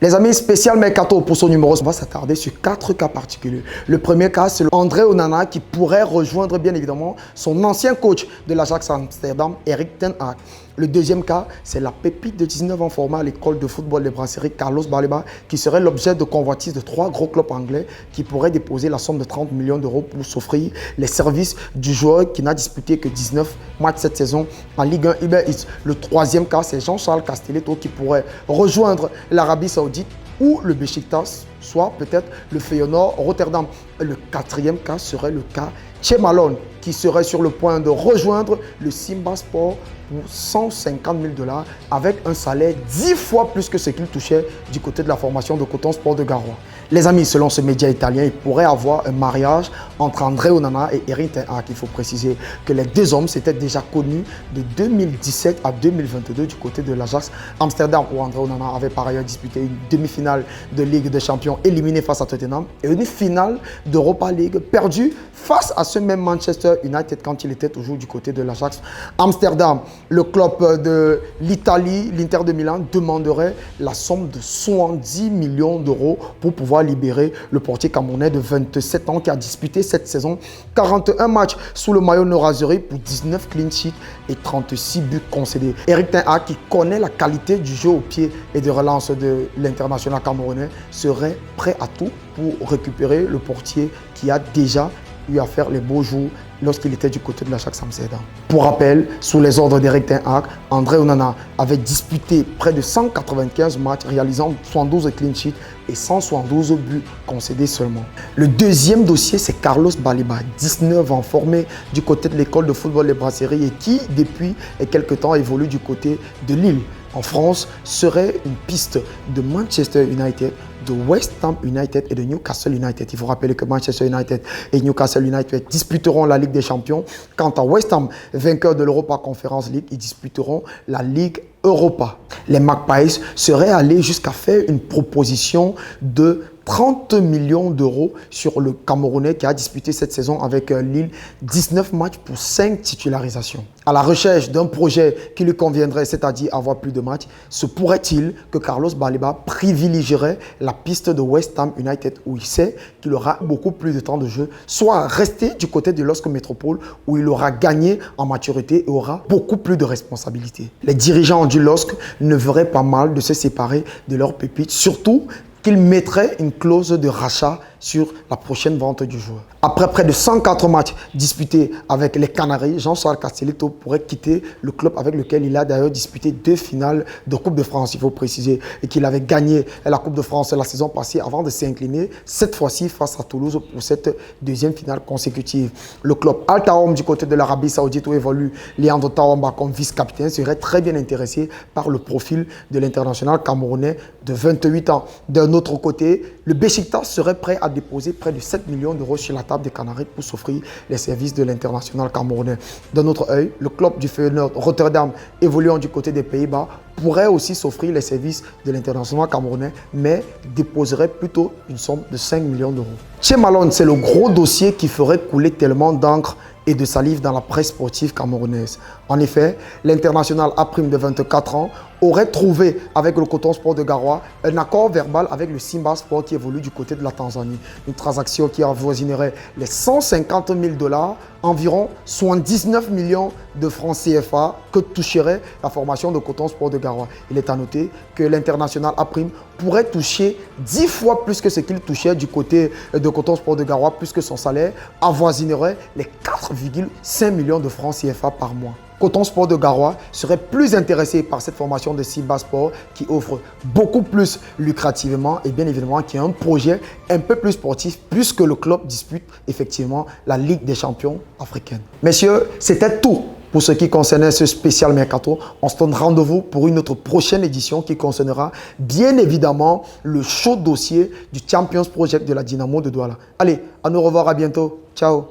Les amis, spécial Mercato pour son numéro, on va s'attarder sur 4 cas particuliers. Le premier cas, c'est André Onana qui pourrait rejoindre bien évidemment son ancien coach de l'Ajax Amsterdam, Erik ten Hag. Le deuxième cas, c'est la pépite de 19 ans formée à l'école de football des Brasseries, Carlos Baleba, qui serait l'objet de convoitises de 3 gros clubs anglais qui pourraient déposer la somme de 30 millions d'euros pour s'offrir les services du joueur qui n'a disputé que 19 matchs cette saison en Ligue 1 Uber Eats. Le troisième cas, c'est Jean-Charles Castelletto qui pourrait rejoindre l'Arabie Saoudite ou le Beşiktaş, soit peut-être le Feyenoord Rotterdam. Le quatrième cas serait le cas Che Malone, qui serait sur le point de rejoindre le Simba Sport pour 150 000 $ avec un salaire 10 fois plus que ce qu'il touchait du côté de la formation de Coton Sport de Garoua. Les amis, selon ce média italien, il pourrait avoir un mariage entre André Onana et Erik ten Hag. Il faut préciser que les deux hommes s'étaient déjà connus de 2017 à 2022 du côté de l'Ajax Amsterdam, où André Onana avait par ailleurs disputé une demi-finale de Ligue des Champions éliminée face à Tottenham et une finale d'Europa League perdue face à ce même Manchester United quand il était toujours du côté de l'Ajax Amsterdam. Le club de l'Italie, l'Inter de Milan, demanderait la somme de 70 millions d'euros pour pouvoir libérer le portier camerounais de 27 ans qui a disputé cette saison 41 matchs sous le maillot nerazzurri pour 19 clean sheets et 36 buts concédés. Erik ten Hag, qui connaît la qualité du jeu au pied et de relance de l'international camerounais, serait prêt à tout pour récupérer le portier qui a déjà eu à faire les beaux jours lorsqu'il était du côté de l'Ajax Amsterdam. Pour rappel, sous les ordres d'Erik ten Hag, André Onana avait disputé près de 195 matchs, réalisant 72 clean sheets et 172 buts concédés seulement. Le deuxième dossier, c'est Carlos Baleba, 19 ans, formé du côté de l'école de football des Brasseries et qui, depuis quelques temps, évolue du côté de Lille. En France, serait une piste de Manchester United, de West Ham United et de Newcastle United. Il faut rappeler que Manchester United et Newcastle United disputeront la Ligue des Champions. Quant à West Ham, vainqueur de l'Europa Conference League, ils disputeront la Ligue Europa. Les Magpies seraient allés jusqu'à faire une proposition de 30 millions d'euros sur le Camerounais qui a disputé cette saison avec Lille, 19 matchs pour 5 titularisations. À la recherche d'un projet qui lui conviendrait, c'est-à-dire avoir plus de matchs, se pourrait-il que Carlos Baleba privilégierait la piste de West Ham United où il sait qu'il aura beaucoup plus de temps de jeu, soit rester du côté de LOSC Métropole où il aura gagné en maturité et aura beaucoup plus de responsabilités. Les dirigeants du LOSC ne verraient pas mal de se séparer de leurs pépites, surtout qu'il mettrait une clause de rachat sur la prochaine vente du joueur. Après près de 104 matchs disputés avec les Canaries, Jean-Charles Castelletto pourrait quitter le club avec lequel il a d'ailleurs disputé 2 finales de Coupe de France, il faut préciser, et qu'il avait gagné la Coupe de France la saison passée avant de s'incliner cette fois-ci face à Toulouse pour cette deuxième finale consécutive. Le club Al Tahoum du côté de l'Arabie Saoudite où évolue Leandro Tawamba comme vice-capitaine serait très bien intéressé par le profil de l'international camerounais de 28 ans. D'un autre côté, le Beşiktaş serait prêt à déposer près de 7 millions d'euros sur la table des Canaries pour s'offrir les services de l'international camerounais. D'un autre œil, le club du Feyenoord Rotterdam, évoluant du côté des Pays-Bas, pourrait aussi s'offrir les services de l'international camerounais, mais déposerait plutôt une somme de 5 millions d'euros. Che Malone, c'est le gros dossier qui ferait couler tellement d'encre et de salive dans la presse sportive camerounaise. En effet, l'international A-Prime de 24 ans aurait trouvé avec le Coton Sport de Garoua un accord verbal avec le Simba Sport qui évolue du côté de la Tanzanie. Une transaction qui avoisinerait les 150 000 $, environ 79 millions de francs CFA que toucherait la formation de Coton Sport de Garoua. Il est à noter que l'international A-Prime pourrait toucher 10 fois plus que ce qu'il touchait du côté de Coton Sport de Garoua, puisque son salaire avoisinerait les 4,5 millions de francs CFA par mois. Coton Sport de Garoua serait plus intéressé par cette formation de Simba Sport qui offre beaucoup plus lucrativement et bien évidemment qui a un projet un peu plus sportif puisque le club dispute effectivement la Ligue des Champions africaine. Messieurs, c'était tout pour ce qui concernait ce spécial Mercato. On se donne rendez-vous pour une autre prochaine édition qui concernera bien évidemment le chaud dossier du Champions Project de la Dynamo de Douala. Allez, à nous revoir, à bientôt. Ciao.